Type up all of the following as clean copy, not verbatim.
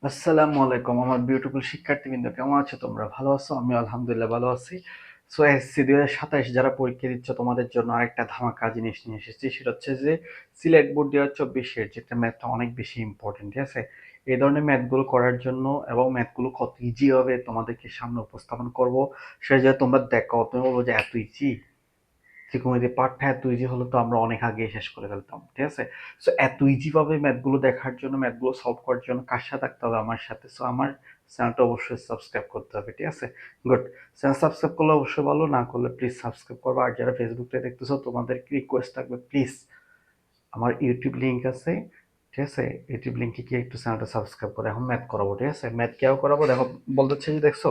আসসালামু আলাইকুম আমার বিউটিফুল শিক্ষার্থীবৃন্দ, কেমন আছো তোমরা? ভালো আছো? আমি আলহামদুলিল্লাহ ভালো আছি। সো এসএসসি 2027 যারা পরীক্ষা দিচ্ছ তোমাদের জন্য আরেকটা ধামাকা জিনিস নিয়ে এসেছি। সেটা হচ্ছে যে সিলেট বোর্ড 2024 যেটা ম্যাথটা অনেক বেশি ইম্পর্টেন্ট, ঠিক আছে? এই ধরনের ম্যাথগুলো করার জন্য এবং ম্যাথগুলো কত ইজি হবে তোমাদেরকে সামনে উপস্থাপন করব, সেটা যে তোমরা দেখো, তুমি বলবো যে এত ইজি, ত্রিকোণমিতির পাঠটা এত ইজি হলে তো আমরা অনেক আগে শেষ করে ফেলতাম, ঠিক আছে? সো এত ইজি ভাবে ম্যাথগুলো দেখার জন্য, ম্যাথগুলো সলভ করার জন্য কার সাথে থাকতে হবে? আমার সাথে। সো আমার চ্যানেলটা অবশ্যই সাবস্ক্রাইব করতে হবে, ঠিক আছে? গুড। চ্যানেল সাবস্ক্রাইব করলে অবশ্যই ভালো, না করলে প্লিজ সাবস্ক্রাইব করবে। আর যারা ফেসবুকে দেখতেছো তোমাদের রিকোয়েস্ট থাকবে, প্লিজ আমার ইউটিউব লিঙ্ক আছে, ঠিক আছে? ইউটিউব লিঙ্কে গিয়ে একটু চ্যানেলটা সাবস্ক্রাইব করে এখন ম্যাথ করাবো, ঠিক আছে? ম্যাথ কেউ করাবো, দেখো বলতেছে যে দেখছো,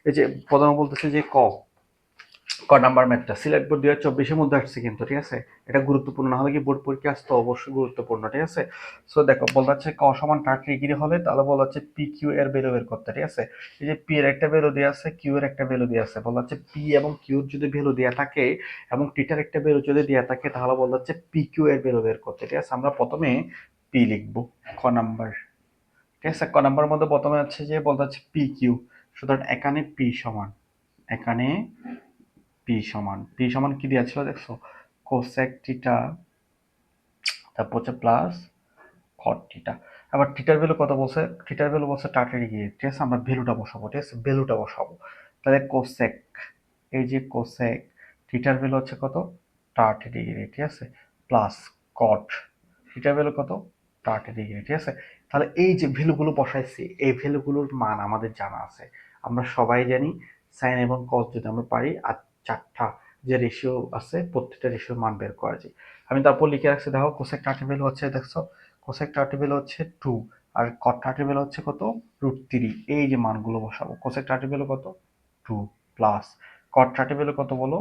এই যে প্রথমে বলতেছে যে ক নাম্বার ম্যাথটা সিলেট বোর্ড 2024 মধ্যে আসছে কিন্তু, ঠিক আছে? এটা গুরুত্বপূর্ণ, না হলে কি বোর্ড পরীক্ষা আসতে অবশ্যই গুরুত্বপূর্ণ, ঠিক আছে? সো দেখো বলা হচ্ছে ক সমান 30 ডিগ্রি হলে তাহলে বলা হচ্ছে পি কিউ এর ভ্যালু বের করতে, ঠিক আছে? এই যে পি এর একটা ভ্যালু দেওয়া আছে, কিউ এর একটা ভ্যালু দেওয়া আছে, বলা হচ্ছে পি এবং কিউর যদি ভ্যালু দেওয়া থাকে এবং টিটার একটা ভ্যালু যদি দেওয়া থাকে তাহলে বলা হচ্ছে পি কিউ এর ভ্যালু বের করতে, ঠিক আছে? আমরা প্রথমে পি লিখবো, ক নাম্বার, ঠিক আছে? ক নাম্বার মধ্যে প্রথমে হচ্ছে যে বলতে হচ্ছে পি কিউ, সুতরাং এখানে পি সমান, এখানে পি সমান কি দেওয়া ছিল দেখছো? কোসেক থিটা, তারপর হচ্ছে প্লাস কট থিটা। আবার থিটার ভ্যালু কত বলছে? থিটার ভ্যালু বলছে 30 ডিগ্রি, ঠিক আছে? আমরা ভ্যালুটা বসাবো, ঠিক আছে? ভ্যালুটা বসাবো। তাহলে কোসেক, এই যে কোসেক থিটার ভ্যালু হচ্ছে কত? 30 ডিগ্রি, ঠিক আছে? প্লাস কট থিটার ভ্যালু কত? 30 ডিগ্রি, ঠিক আছে? তাহলে এই যে ভ্যালুগুলো বসাইছি, এই ভ্যালুগুলোর মান আমাদের জানা আছে। আমরা সবাই জানি সাইন এবং কস যদি আমরা পারি, আর চারটা যে রেশিও আছে প্রত্যেকটা রেশিওর মান বের করা যায়। আমি তারপর লিখে রাখছি, দেখো কোসেক 30 ভ্যালু হচ্ছে, দেখছো কোসেক 30 ভ্যালু হচ্ছে 2, আর কট 30 ভ্যালু হচ্ছে কত? √3। এই যে মানগুলো বসাবো, কোসেক 30 ভ্যালু কত? 2 প্লাস কট 30 ভ্যালু কত বলো?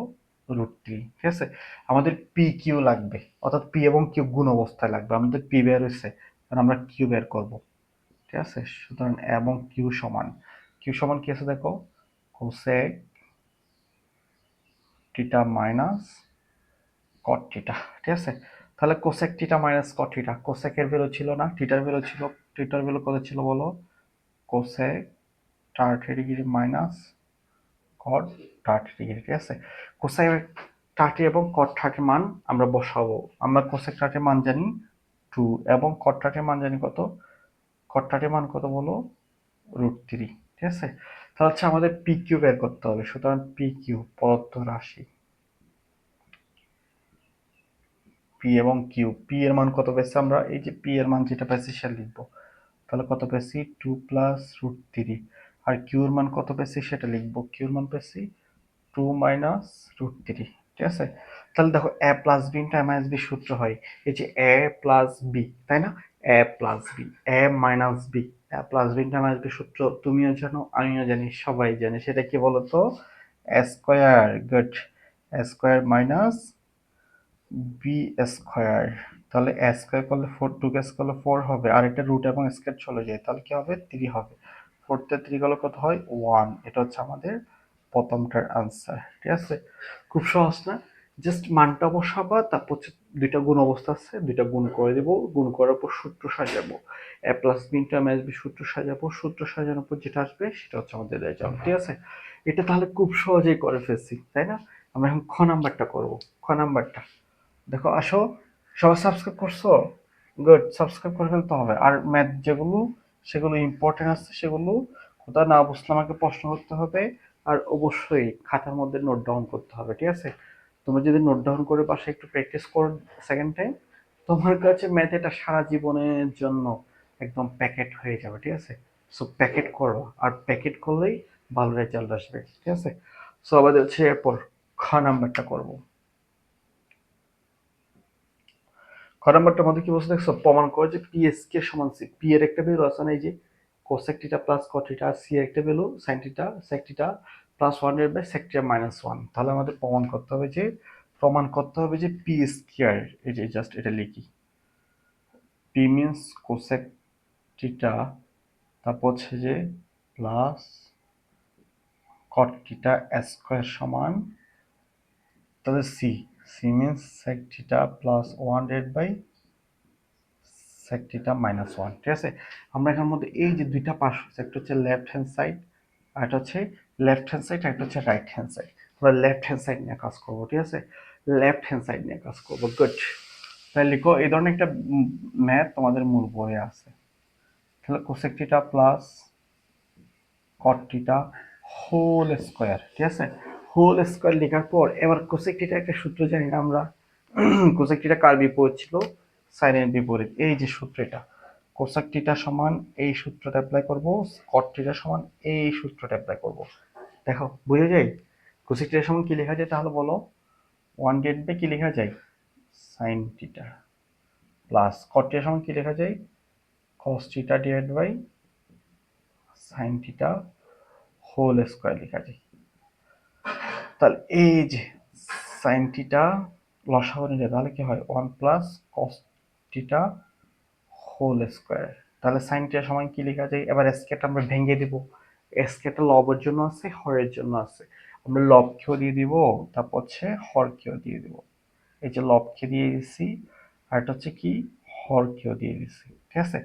√3, ঠিক আছে? আমাদের পি কিউ লাগবে, অর্থাৎ পি এবং কিউ গুণ অবস্থায় লাগবে। আমাদের পি বের হয়েছে, কারণ আমরা কিউ বের করব, ঠিক আছে? সুতরাং এবং কিউ সমান কি আছে দেখো? Cosec theta minus cot theta, ঠিক আছে? তাহলে cosec theta minus cot theta, কোসেকের ভ্যালু ছিল না, থিটার ভ্যালু ছিল। থিটার ভ্যালু কত ছিল বলো? কোসেক 30 ডিগ্রি মাইনাস কট 30 ডিগ্রি, ঠিক আছে? কোসেক 30 এবং কট 30 মান আমরা বসাবো। আমরা কোসেক 30 মান জানি 2 এবং কট 30 মান জানি কত? কট 30 মান কত বলো? √3, ঠিক আছে? তাহলে হচ্ছে আমাদের পি কিউ বের করতে হবে। সুতরাং পি কিউ প্রদত্ত রাশি, পি এবং কিউ, পি এর মান কত পেয়েছি আমরা? এই যে পি এর মান যেটা পেয়েছি সেটা লিখবো। তাহলে কত পেয়েছি? 2 প্লাস √3। আর কিউর মান কত পেয়েছি সেটা লিখবো। কিউর মান পেয়েছি 2 মাইনাস √3, ঠিক আছে? তাহলে দেখো এ প্লাস বি ইন্টু এ মাইনাস বি সূত্র হয় এই যে এ প্লাস বি, তাই না? এ প্লাস বি, এ মাইনাস বি, এ প্লাস বি ইন্টু এ মাইনাস বি সূত্র তুমিও জানো, আমিও জানি, সবাই জানে। সেটা কি বলতো? এ স্কোয়ার, গুড। এ স্কোয়ার মাইনাস বি স্কোয়ার। তাহলে এ স্কোয়ার করলে 4, 2 কে স্কোয়ার করলে 4 হবে, আর এটা রুট এবং স্কোয়ার চলে যায়, তাহলে কি হবে? 3 হবে। 4 তে 3 গেলে কত হয়? 1। এটা হচ্ছে আমাদের প্রথমটার আনসার, ঠিক আছে? খুব সহজ না? জাস্ট মানটা বসাবা, তারপর হচ্ছে দুইটা গুণ অবস্থা আছে, দুইটা গুণ করে দেবো, গুণ করার পর সূত্র সাজাবো। এ প্লাস বি ইন্টু এ মাইনাস বি সূত্র সাজাবো, সূত্র সাজানোর পর যেটা আসবে সেটা হচ্ছে আমাদের রেজাল্ট, ঠিক আছে? এটা তাহলে খুব সহজেই করে ফেলছি, তাই না? আমরা এখন খ নাম্বারটা করবো। খ নাম্বারটা দেখো, আসো। সবাই সাবস্ক্রাইব করছো? গুড, সাবস্ক্রাইব করে ফেলতে হবে। আর ম্যাথ যেগুলো, সেগুলো ইম্পর্টেন্ট আছে, সেগুলো কোথাও না বুঝলে আমাকে প্রশ্ন করতে হবে। আর অবশ্যই খাতার মধ্যে নোট ডাউন করতে হবে, ঠিক আছে? তুমি যদি নোট ডাউন করে পাশে একটু প্র্যাকটিস করো সেকেন্ড টাইম, তোমার কাছে ম্যাথ এটা সারা জীবনের জন্য একদম প্যাকেট হয়ে যাবে, ঠিক আছে? সো প্যাকেট করো, আর প্যাকেট করলেই ভালো রেজাল্ট আসবে, ঠিক আছে? সো আমাদের হচ্ছে এরপর খ নাম্বারটা করবো। খ নাম্বারটার মধ্যে কি বলছে দেখছো? প্রমাণ করে যে পি এস কে সমান সি। পি এর একটা ভ্যালু আছে না, এই যে cosec theta plus cot theta, আর সি এর একটা value sine theta sec theta plus 1/সেক থিটা মাইনাস 1। তাহলে আমাদের প্রমাণ করতে হবে যে পি স্কয়ার, এই যে জাস্ট এটা লিখি, পি মিন্স কোসেক থিটা, তারপর হচ্ছে যে প্লাস কট থিটা স্কয়ার সমান, তাহলে C, C means sec theta plus 1/সেক sec থিটা মাইনাস 1, ঠিক আছে। আমরা এখানের মধ্যে এই যে দুইটা পাশ হচ্ছে, একটা হচ্ছে লেফট হ্যান্ড সাইড আর একটা হচ্ছে লেফট হ্যান্ড সাইড আর একটা হচ্ছে রাইট হ্যান্ড সাইড। আমরা লেফট হ্যান্ড সাইড নিয়ে কাজ করবো, ঠিক আছে, লেফট হ্যান্ড সাইড নিয়ে কাজ করবো। গুড। তাহলে লিখো এই ধরনের একটা ম্যাথ তোমাদের মূল বইয়ে আছে। তাহলে cosec theta plus cot theta whole square, ঠিক আছে। হোল স্কোয়ার লেখার পর এবার কোসেক থিটা একটা সূত্র জানি না আমরা, কোসেক থিটা কার বিপরীত ছিল, সাইনের বিপরীত। এই যে সূত্র, এটা কোসেক থিটা সমান এই সূত্রটা অ্যাপ্লাই করব, কট থিটা সমান এই সূত্রটা অ্যাপ্লাই করব। দেখো বুঝে যায় কোসেক থিটা সমান কি লেখা যায় তাহলে বলো, 1/, কি লেখা যায়, sine theta, plus cot theta সমান কি লেখা যায়, cos theta divide by sine theta whole square লেখা যায়। তাহলে এই যে সাইন থিটা লসাগু নিলে তাহলে কি হয়, 1 plus cos theta whole square. তাহলে সাইন থিটা সমান কি লেখা যায়, এবার স্কেট আমরা ভেঙে দিব। স্কেটটা লবের জন্য আছে, হরের জন্য আছে। আমরা লবকেও দিয়ে দিব, তারপর হচ্ছে হরকেও দিয়ে দিব। এই যে লবকে দিয়ে দিছি, আর এটা হচ্ছে কি, হরকেও দিয়ে দিছি, ঠিক আছে।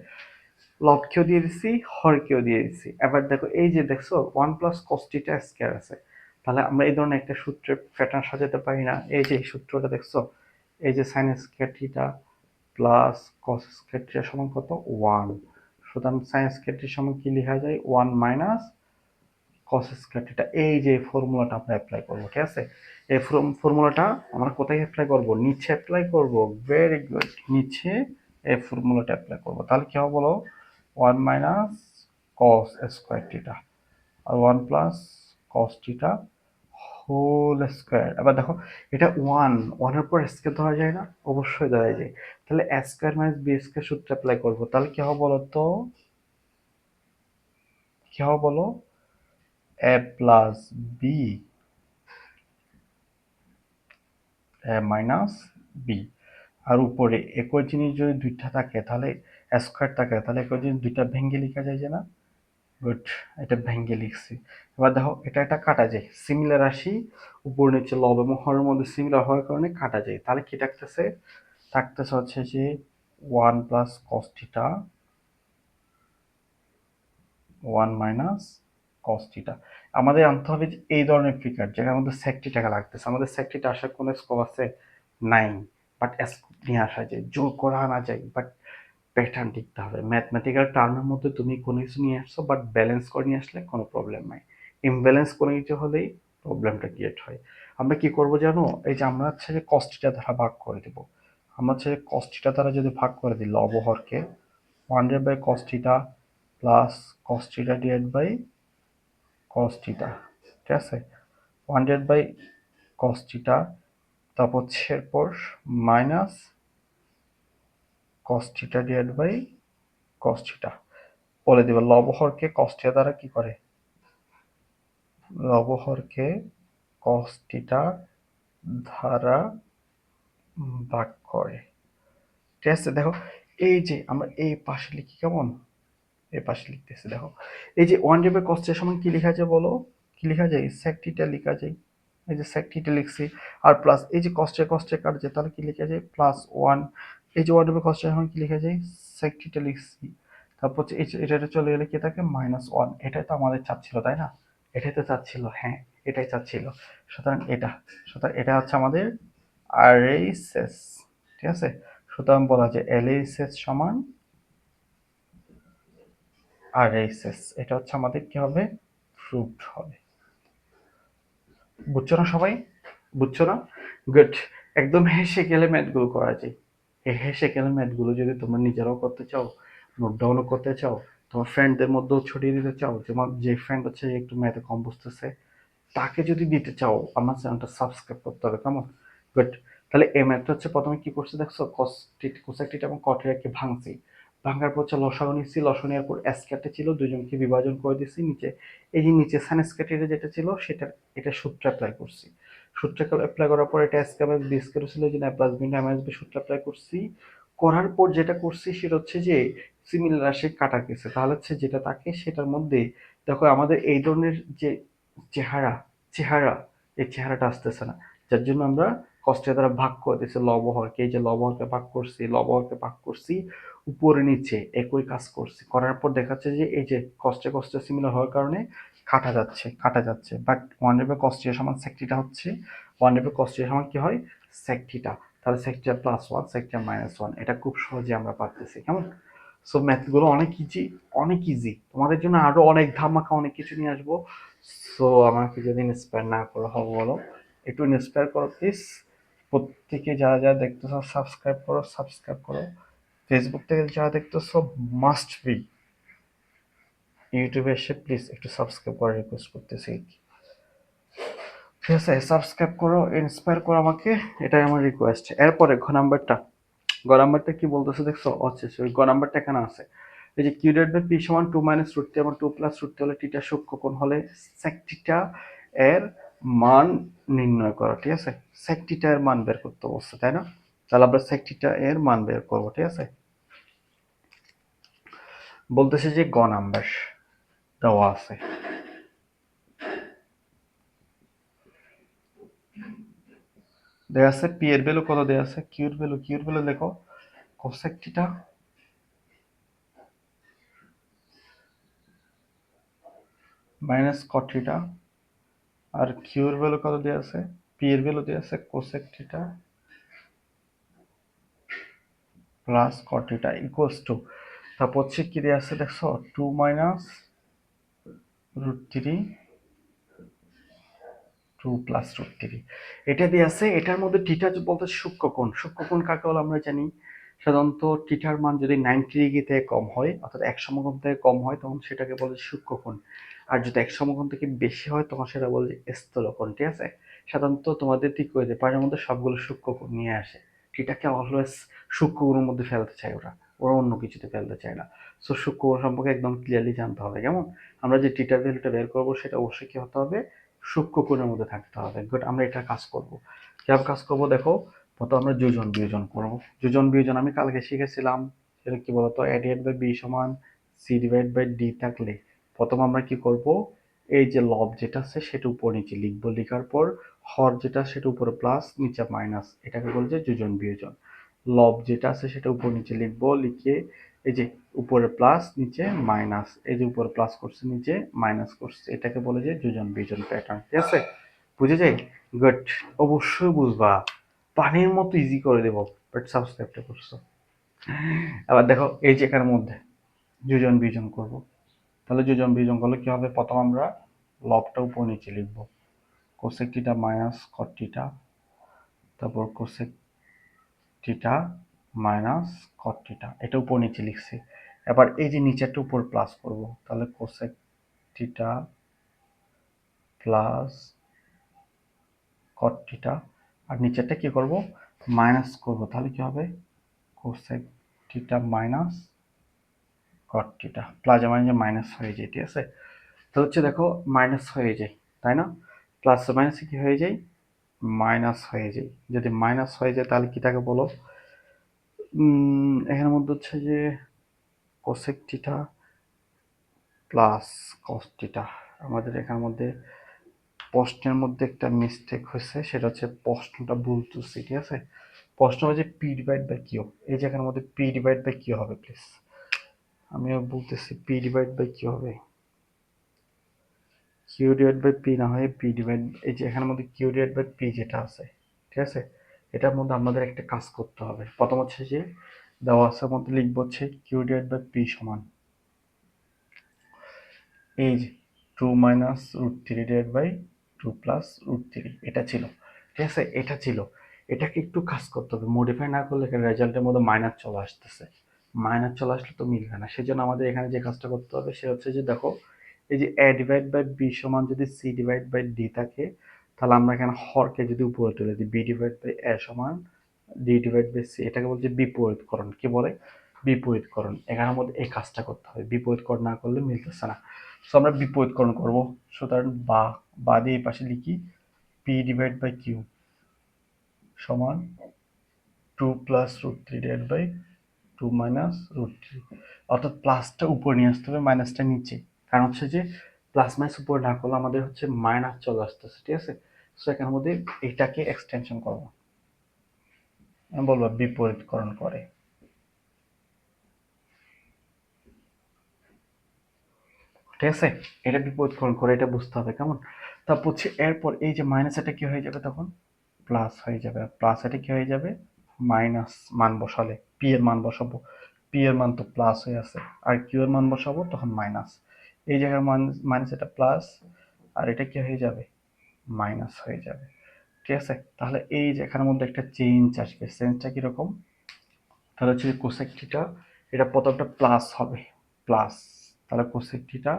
লবকেও দিয়ে দিছি, হরকেও দিয়ে দিছি। এবার দেখো এই যে দেখছো 1 প্লাস কস থিটা স্কয়ার আছে, তাহলে আমরা এই ধরনের একটা সূত্রের প্যাটার্ন সাজাতে পারি না। এই যে সূত্রটা দেখছো, এই যে sine square theta plus cos square theta সমান কত, 1। সুতরাং সাইন স্কয়ার থিটা সমান কি লেখা যায়, 1 মাইনাস কস স্কয়ার থিটা। এই যে ফর্মুলাটা আমরা অ্যাপ্লাই করব, ঠিক আছে। এই ফর্মুলাটা আমরা কোথায় অ্যাপ্লাই করব, নিচে অ্যাপ্লাই করব। ভেরি গুড, নিচে এই ফর্মুলাটা অ্যাপ্লাই করব। তাহলে কি হবে বলো, 1 মাইনাস কস স্কয়ার থিটা আর 1 plus cos theta whole square. এবার দেখো এটা 1 এর পর স্কয়ার ধরা যায় না, অবশ্যই ধরা যায়। তাহলে a square minus b square সূত্র অ্যাপ্লাই করব। তাহলে কি হবে বলো তো, কি হবে বলো, a plus b minus B. আর উপরে একই জিনিস যদি দুইটা থাকে তাহলে স্কোয়ার থাকে, তাহলে একই জিনিস দুইটা ভেঙে লেখা যায় যে না। গুড, এটা ভেঙে লিখছি। এবার দেখো এটা একটা কাটা যায়, সিমিলার রাশি উপর নিচে লব এবং হরের মধ্যে সিমিলার হওয়ার কারণে কাটা যায়। তাহলে কি থাকতেছে, থাকতেছে হচ্ছে যে 1 plus cos theta 1 minus cos theta. আমাদের আনতে হবে যে এই ধরনের ফিগার যেখানে আমাদের sec থিটা লাগতেছে। আমাদের sec থিটা আসার কোনো স্কোপ আছে নাই, বাট স্কোপ নিয়ে আসা যায়, জোর করা আনা যায়, বাট প্যাটার্ন লিখতে হবে। ম্যাথমেটিক্যাল টার্মের মধ্যে তুমি কোনো কিছু নিয়ে আসছো, বাট ব্যালেন্স করে নিয়ে আসলে কোনো প্রবলেম নাই। ইমব্যালেন্স কোনো কিছু হলেই প্রবলেমটা ক্রিয়েট হয়। আমরা কি করব জানো, এই যে আমরা হচ্ছে যে cos থিটা দ্বারা ভাগ করে দেব। আমরা হচ্ছে cos থিটা দ্বারা যদি ভাগ করে দিই লব হরকে, 1 by cos theta plus cos theta divide by cos theta, ঠিক আছে। 1/cos থিটা, তারপর হচ্ছে এরপর minus cos theta divide by cos theta বলে দিব। লবহরকে cos থিটা দ্বারা কি করে, লবহরকে cos থিটা দ্বারা ভাগ করে, ঠিক আছে। দেখো এই যে আমরা এই পাশে লিখি কেমন, এই পাশে লিখতেছি দেখো, এই যে 1/cos থিটা সমান কি লেখা যায় বলো, কি লেখা যায়, sec থিটা লেখা যায়। এই যে sec থিটা লিখছি, আর প্লাস এই যে cos থিটা কাটে যায়, তাহলে কি লেখা যায় প্লাস 1। এই যে 1/cos থিটা সমান কি লেখা যায়, sec থিটা লিখছি, তারপর হচ্ছে এই যে এটা চলে গেলে কি থাকে -1। এটাই তো আমাদের চাচ্ছিল তাই না, এটাই তো চাচ্ছিল, হ্যাঁ এটাই চাচ্ছিল। সুতরাং এটা, সুতরাং এটা হচ্ছে আমাদের RHS, ঠিক আছে। সুতরাং বলা যায় LHS সমান RHS, এটা হচ্ছে আমাদের কি হবে, প্রুভড হবে। বুঝছো না সবাই, বুঝছো না? গুড। একদম হেসে গেলে ম্যাথগুলো করা যায়। এই হেসে গেলে ম্যাথগুলো যদি তোমরা নিজেরাও করতে চাও, নোট ডাউনও করতে চাও, তোমার ফ্রেন্ডদের মধ্যেও ছড়িয়ে দিতে চাও, তোমার যে ফ্রেন্ড হচ্ছে একটু ম্যাথে কম বুঝতেছে তাকে যদি দিতে চাও, আমার চ্যানেলটা সাবস্ক্রাইব করতে হবে, কেমন? গুড। তাহলে এই ম্যাথটা হচ্ছে প্রথমে কি করছে দেখছো, কোসেক থিটা এবং কট থিটাকে ভাঙছি, ভাঙার পর হচ্ছে লসাগু নিচ্ছি, লসাগু নেওয়ার পর স্কয়ারটা ছিল দুজনকে বিভাজন করে দিচ্ছি নিচে। এই যে নিচে সাইন স্কয়ার যেটা ছিল সেটা, এটা সূত্র অ্যাপ্লাই করছি। সূত্র অ্যাপ্লাই করার পর এটা স্কয়ার বাই বি স্কয়ার ছিল, যে প্লাস বি মাইনাস বি সূত্র অ্যাপ্লাই করছি। করার পর যেটা করছি সেটা হচ্ছে যে সিমিলার রাশি কাটা গেছে, তাহলে হচ্ছে যেটা থাকে সেটার মধ্যে দেখো আমাদের এই ধরনের যে চেহারা, চেহারা এই চেহারাটা আসতেছে না, যার জন্য আমরা কষ্টের দ্বারা ভাগ করে দিচ্ছি লবহরকে। এই যে লবহরকে ভাগ করছি, লবহরকে ভাগ করছি, উপরে নিচে একই কাজ করছি, করার পর দেখাচ্ছে যে এই যে কস্টে কস্টে সিমিলার হওয়ার কারণে কাটা যাচ্ছে, বাট ওয়ান রেবে কস্টিয়া সমান সেকটিটা হচ্ছে, ওয়ান রেবে কস্টিয়া সমান কি হয় সেকটিটা, তাহলে সেকটিটা প্লাস ওয়ান সেকটিটা মাইনাস ওয়ান, এটা খুব সহজে আমরা পারতেছি কেমন। সো ম্যাথগুলো অনেক ইজি তোমাদের জন্য, আরো অনেক ধামাকা অনেক কিছু নিয়ে আসবো। সো আমাকে যদি ইন্সপায়ার না করো হবে বলো, একটু ইন্সপায়ার করো প্লিজ। প্রত্যেকে যারা যারা দেখতেছো সাবস্ক্রাইব করো। ফেসবুক থেকে যারা দেখতেছো মাস্ট বি ইউটিউবে এসে প্লিজ একটু সাবস্ক্রাইব করার রিকোয়েস্ট করতেছি। ঠিক আছে, সাবস্ক্রাইব করো, ইন্সপায়ার করো আমাকে, এটাই আমার রিকোয়েস্ট। এরপরে গ নাম্বারটা কি বলতেছে দেখছো, আচ্ছা ওই গ নাম্বারটা এখানে আছে, এই যে কিউ ডট বাই পি সমান টু মাইনাস রুট থ্রি এবং টু প্লাস রুট থ্রি হলে টিটা সূক্ষ্মকোণ হলে সেক টিটা এর মান নির্ণয় করো। ঠিক আছে, সেক টিটা এর মান বের করতে বলছে, তাই না? তাহলে আমরা সেক টিটা এর মান বের করবো। ঠিক আছে, বলতেছে যে গ নাম্বার দেওয়া আছে, দেওয়া আছে পি এর ভ্যালু কত দেওয়া আছে, কিউর ভ্যালু দেখো cosec theta minus cot theta, আর কিউ এর ভ্যালু কত দেওয়া আছে, পি এর ভ্যালু দেওয়া আছে cosec theta plus cot theta equals to, তারপর হচ্ছে কি দেওয়া আছে দেখছো, two minus root three two plus root three, এটা দিয়ে আছে। এটার মধ্যে থিটা বলতে সূক্ষ্মকোণ কাকে বলে আমরা জানি, সাধারণত থিটার মান যদি 90 ডিগ্রি থেকে কম হয়, অর্থাৎ 100 সমকোণ থেকে কম হয়, তখন সেটাকে বলে সূক্ষ্মকোণ। আর যদি 100 সমকোণ থেকে বেশি হয় তখন সেটা বলে স্থূলকোণ। ঠিক আছে, সাধারণত তোমাদের ঠিক করে যে পারের মধ্যে সবগুলো সূক্ষ্মকোণ নিয়ে আসে, থিটাকে অলওয়েজ সূক্ষ্মকোণের মধ্যে ফেলতে চায় ওরা, ওরা অন্য কিছুতে ফেলতে চায় না। সো সূক্ষ্মকোণ সম্পর্কে একদম ক্লিয়ারলি জানতে হবে। কেমন, আমরা যে থিটার ভ্যালুটা বের করবো সেটা অবশ্যই কি হতে হবে, সূক্ষ্মকোণের মধ্যে থাকতে হবে। গুড, আমরা এটা কাজ করব। কিভাবে কাজ করব দেখো, প্রথম আমরা যোজন বিয়োজন করব। যোজন বিয়োজন আমি কালকে শিখেছিলাম, সেটা কি বলতো, এ ডিভাইড বাই বি সমান সি ডিভাইড বাই ডি থাকলে প্রথম আমরা কি করব, এই যে লব যেটা আছে সেটা উপর নিচে লিখবো, লিখার পর হর যেটা সেটা উপরে প্লাস নিচে মাইনাস, এটাকে বলছে যোজন বিয়োজন। লব যেটা আছে সেটা উপর নিচে লিখবো, লিখে এই যে উপরে প্লাস নিচে মাইনাস, এই যে উপরে প্লাস করছে নিচে মাইনাস করছে, এটাকে বলে যে যোজন বিয়োজন প্যাটার্ন। ঠিক আছে, বুঝে যাই? গুড, অবশ্যই বুঝবা, পানির মতো ইজি করে দেবো, বাট সাবস্ক্রাইবটা করছো। আবার দেখো এই যে এখানের মধ্যে যোজন বিয়োজন করব, তাহলে যোজন বিয়োজন করলে কি হবে, প্রথম আমরা লবটা উপর নিচে লিখবো, cosec theta minus cot theta, তারপর cosec theta minus cot theta, এটা উপর নিচে লিখছি। এবার এই যে নিচেরটা উপর প্লাস করব, তাহলে cosec theta plus cot theta, আর নিচেরটা কি করব, মাইনাস করব, তাহলে কি হবে cosec theta minus cot theta, plus minus minus হয়ে যায়। ঠিক আছে, তো হচ্ছে দেখো মাইনাস হয়ে যায়, তাই না? প্লাস মাইনাসে কি হয়ে যায়, মাইনাস হয়ে যায়। যদি মাইনাস হয়ে যায় তাহলে কি থাকে বলো, এখানের মধ্যে হচ্ছে যে cosec theta plus cos theta, আমাদের এখানের মধ্যে প্রশ্নের মধ্যে একটা মিস্টেক হয়েছে, সেটা হচ্ছে প্রশ্নটা ভুল তুলছি। ঠিক আছে, প্রশ্ন হচ্ছে পি ডিভাইড বাই কিউ, এই যে এখানের মধ্যে পি ডিভাইড বাই কিউ হবে প্লিজ, আমিও বলতেছি পি ডিভাইড বাই কিউ হবে, কিউ ডিভাইড বাই পি না হয়ে পি ডিভাইড, এই যে এখানের মধ্যে কিউ ডিভাইড বাই পি যেটা আছে। ঠিক আছে, এটার মধ্যে আমাদের একটা কাজ করতে হবে। প্রথম হচ্ছে যে দেওয়া আছে মধ্যে লিখবো হচ্ছে কিউ ডিভাইড বাই পি সমান এই যে two minus root three divide by two plus root three, এটা ছিল। ঠিক আছে, এটা ছিল, এটাকে একটু কাজ করতে হবে, মডিফাই না করলে এখানে রেজাল্টের মধ্যে মাইনাস চলে আসতেছে, মাইনাস চলে আসলে তো মিলবে না। সেজন্য আমাদের এখানে যে কাজটা করতে হবে সে হচ্ছে যে দেখো, এই যে এ ডিভাইড বাই বি সমান যদি সি ডিভাইড বাই ডি থাকে, তাহলে আমরা এখানে হরকে যদি উপরে তুলে দিই, বি ডিভাইড বাই এ সমান ডি ডিভাইড বাই সি, এটাকে বলছে বিপরীতকরণ। কি বলে, বিপরীতকরণ। এখানের মধ্যে এই কাজটা করতে হবে, বিপরীতকরণ না করলে মিলতেছে না। সো আমরা বিপরীতকরণ করবো, সুতরাং বা দিয়ে এই পাশে লিখি পি ডিভাইড বাই কিউ সমান two plus root three divide by two minus root three, অর্থাৎ প্লাসটা উপরে নিয়ে আসতে হবে, মাইনাসটা নিচে। কারণ হচ্ছে যে প্লাস মাইনাস উপরে না করলে আমাদের হচ্ছে মাইনাস চলে আসতেছে। ঠিক আছে, সো এখানের মধ্যে এটাকে এক্সটেনশন করবো, আমি বলবো বিপরীতকরণ করে। ঠিক আছে, এটা বিপরীতকরণ করে এটা বুঝতে হবে কেমন। তারপর হচ্ছে এরপর এই যে মাইনাস, এটা কি হয়ে যাবে তখন প্লাস হয়ে যাবে, প্লাস এটা কি হয়ে যাবে মাইনাস। মান বসালে পি এর মান বসাবো, পি এর মান তো প্লাস হয়ে আছে, আর কিউ এর মান বসাবো তখন মাইনাস। এই জায়গায় মাইনাস এটা প্লাস, আর এটা কি হয়ে যাবে মাইনাস হয়ে যাবে। ঠিক আছে, তাহলে এই যে এখানের মধ্যে একটা চেঞ্জ আসবে, চেঞ্জটা কিরকম, তাহলে হচ্ছে কোসেক থিটা, এটা প্রথমটা প্লাস হবে, প্লাস, তাহলে cosec theta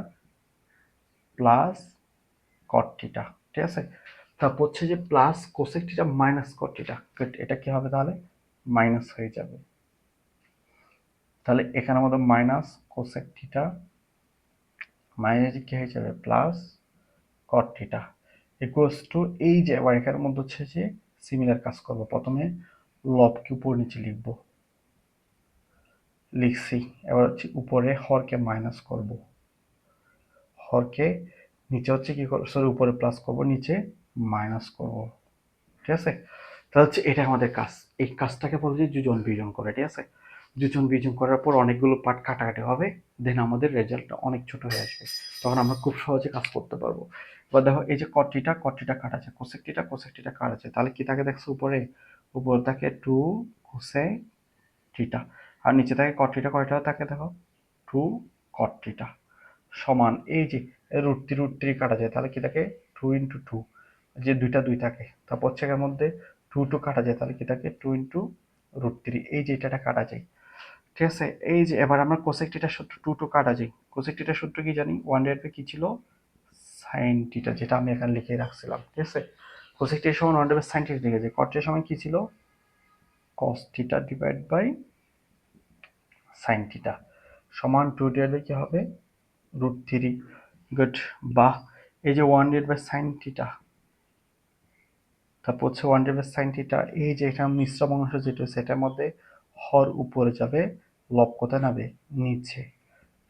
plus cot theta. ঠিক আছে, তারপর হচ্ছে যে plus cosec theta minus cot theta, এটা কি হবে তাহলে মাইনাস হয়ে যাবে। তাহলে এখানে আমাদের মাইনাস কোসেক থিটা মাইনাস কি হয়ে যাবে plus cot theta equals two, এই যে আবার এখানের মধ্যে হচ্ছে যে সিমিলার কাজ করব, প্রথমে লবকে উপর নিচে লিখবো, লিখছি, এবার হচ্ছে উপরে হরকে মাইনাস করব, হরকে নিচে হচ্ছে কি করব, সরি উপরে প্লাস করব, নিচে মাইনাস করব। ঠিক আছে, তাহলে হচ্ছে এটা আমাদের কাজ, এই কাজটাকে বলে যে যোজন বিয়োজন করে। ঠিক আছে, যোজন বিয়োজন করার পর অনেকগুলো পার্ট কাটাকাটি হবে, দেন আমাদের রেজাল্টটা অনেক ছোট হয়ে আসবে, তখন আমরা খুব সহজে কাজ করতে পারবো। এবার দেখো এই যে কটিটা কটিটা কাটা যায়, কোসেকটিটা কোসেকটিটা কাটা যায়, তাহলে কি থাকে দেখছো উপরে, উপরে থাকে টু কোসেক থিটা, আর নিচে থাকে কটিটা, কয়টা থাকে দেখো টু কট থিটা, সমান এই যে রুট থ্রি কাটা যায়, তাহলে কি থাকে টু ইন্টু টু, যে দুইটা দুই থাকে, তারপর হচ্ছে এর মধ্যে টু টু কাটা যায়, তাহলে কি থাকে টু ইন্টু √3, এই যে এটা কাটা যায়। ঠিক আছে, এই যে এবার আমরা কোসেক থিটার সূত্র টু টু কাটা যায়, কোসেক থিটার সূত্র কি জানি, ওয়ান ডিভাইড বাই কি ছিল সাইন থিটা, যেটা আমি এখানে লিখে রাখছিলাম। ঠিক আছে, কোসেক থিটার সমান one divide by sine theta লিখে যায়, কট থিটার সমান কি ছিল cos theta divide by sine theta, সমান টু ডিভাইড বাই কি হবে √3। গুড, বাহ, এই যে one divide by sine theta, তারপর হচ্ছে one divide by sine theta, এই যে এখানে মিশ্র অংশ যেটা সেটার মধ্যে হর উপরে যাবে, লব কোথায় নামবে নিচে,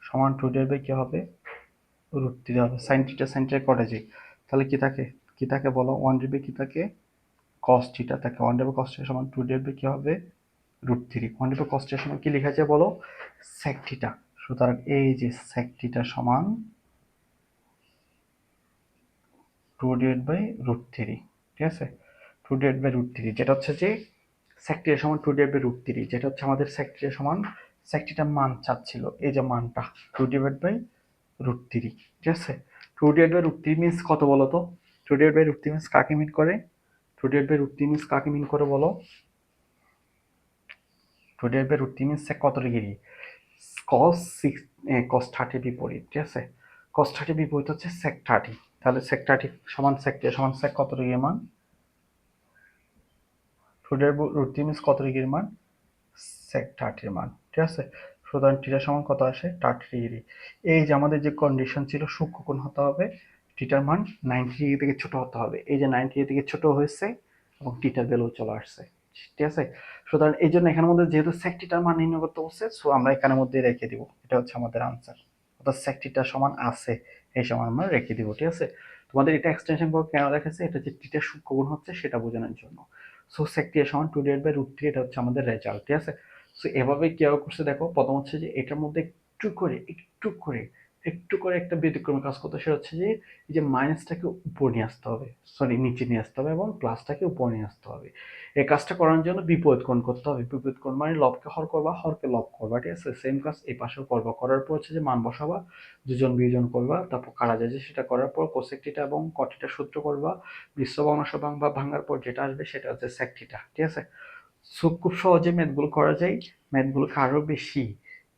সমান টু ডিভাইড বাই কি হবে √3 হবে, সাইন থিটা কটে যায়, তাহলে কি থাকে বলো, ওয়ান ডিভাইড বাই কি থাকে কস থিটা থাকে, one divide by cos theta সমান টু ডিভাইড বাই কি হবে √3, one divide by cos theta সমান কি লেখা যায় বলো সেক থিটা, সুতরাং এই যে সেক থিটা সমান টু ডিভাইড বাই √3। ঠিক আছে, টু ডিভাইড বাই √3, যেটা হচ্ছে যে সেক থিটা সমান টু ডিভাইড বাই √3, যেটা হচ্ছে আমাদের সেক থিটা সমান, সেক থিটার মান চাচ্ছিল, এই যে মানটা টু ডিভাইড বাই √3। ঠিক আছে, টু ডিভাইড বাই √3 মিনস কত বলো তো, টু ডিভাইড বাই √3 মিনস কাকে মিন করে, টু ডিভাইড বাই √3 মিনস কাকে মিন করে বলো, টু ডিভাইড বাই √3 মিনস সেক কত ডিগ্রি, cos 30 বিপরীত। ঠিক আছে, cos 30 বিপরীত হচ্ছে sec 30, তাহলে sec 30 সমান sec থিটা সমান sec কত ডিগ্রি মান, টু ডিভাইড বাই √3 মিনস কত ডিগ্রি মান sec 30 মান। ঠিক আছে, সুতরাং থিটা সমান কত আসে 30 ডিগ্রি। এই যে আমাদের যে কন্ডিশন ছিল সূক্ষ্ম কোণ হতে হবে, থিটার মান 90 ডিগ্রি থেকে ছোট হতে হবে, এই যে 90 ডিগ্রি থেকে ছোট হয়েছে এবং থিটার ভ্যালু চলে আসছে। ঠিক আছে, সুতরাং এই জন্য এখানের মধ্যে যেহেতু sec থিটার মান নির্ণয় করতে বলছে, সো আমরা এখানের মধ্যে রেখে দিব, এটা হচ্ছে আমাদের আনসার, অর্থাৎ sec থিটা সমান আছে, এই সমান আমরা রেখে দিব। ঠিক আছে, তোমাদের এটা এক্সটেনশন করে কেন রেখেছে, এটা যে থিটার সূক্ষ্ম কোণ হচ্ছে সেটা বোঝানোর জন্য। সো sec থিটা সমান টু ডিভাইড বাই √3, এটা হচ্ছে আমাদের রেজাল্ট। ঠিক আছে, সো এভাবে কি করছে দেখো, প্রথম হচ্ছে যে এটার মধ্যে একটু করে একটা ব্যতিক্রম কাজ করতে, সেটা হচ্ছে যে এই যে মাইনাসটাকে উপর নিয়ে আসতে হবে, সরি নিচে নিয়ে আসতে হবে, এবং প্লাসটাকে উপর নিয়ে আসতে হবে। এই কাজটা করার জন্য বিপরীত কোণ করতে হবে, বিপরীত কোণ মানে লবকে হর করবা, হরকে লব করবা। ঠিক আছে, সেম কাজ এই পাশেও করবা, করার পর হচ্ছে যে মান বসাবা, যোজন বিয়োজন করবা, তারপর কারা যায় যে সেটা করার পর কোসেক থিটা এবং কট থিটার সূত্র করবা, মিশ্র ভগ্নাংশ বা ভাঙার পর যেটা আসবে সেটা হচ্ছে সেক থিটা। ঠিক আছে, সো খুব সহজে ম্যাথগুলো করা যায়, ম্যাথগুলোকে আরো বেশি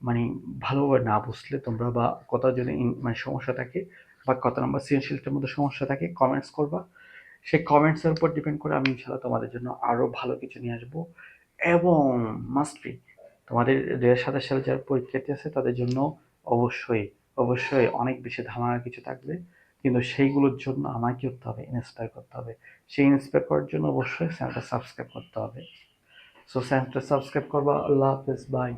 মানে ভালোভাবে না বুঝলে তোমরা, বা কোথাও যদি মানে সমস্যা থাকে বা কত নাম্বার সৃজনশীলতার মধ্যে সমস্যা থাকে কমেন্টস করবা, সেই কমেন্টসের উপর ডিপেন্ড করে আমি ইনশাল্লাহ তোমাদের জন্য আরো ভালো কিছু নিয়ে আসবো। এবং মাস্ট বি তোমাদের 2027 সালে যারা পরীক্ষার্থী আছে তাদের জন্য অবশ্যই অনেক বেশি ধামাকা কিছু থাকবে, কিন্তু সেইগুলোর জন্য আমাকে কি করতে হবে, ইন্সপায়ার করতে হবে। সেই ইন্সপায়ার করার জন্য অবশ্যই চ্যানেলটা সাবস্ক্রাইব করতে হবে। সো চ্যানেলটা সাবস্ক্রাইব করবা। আল্লাহ হাফেজ, বাই।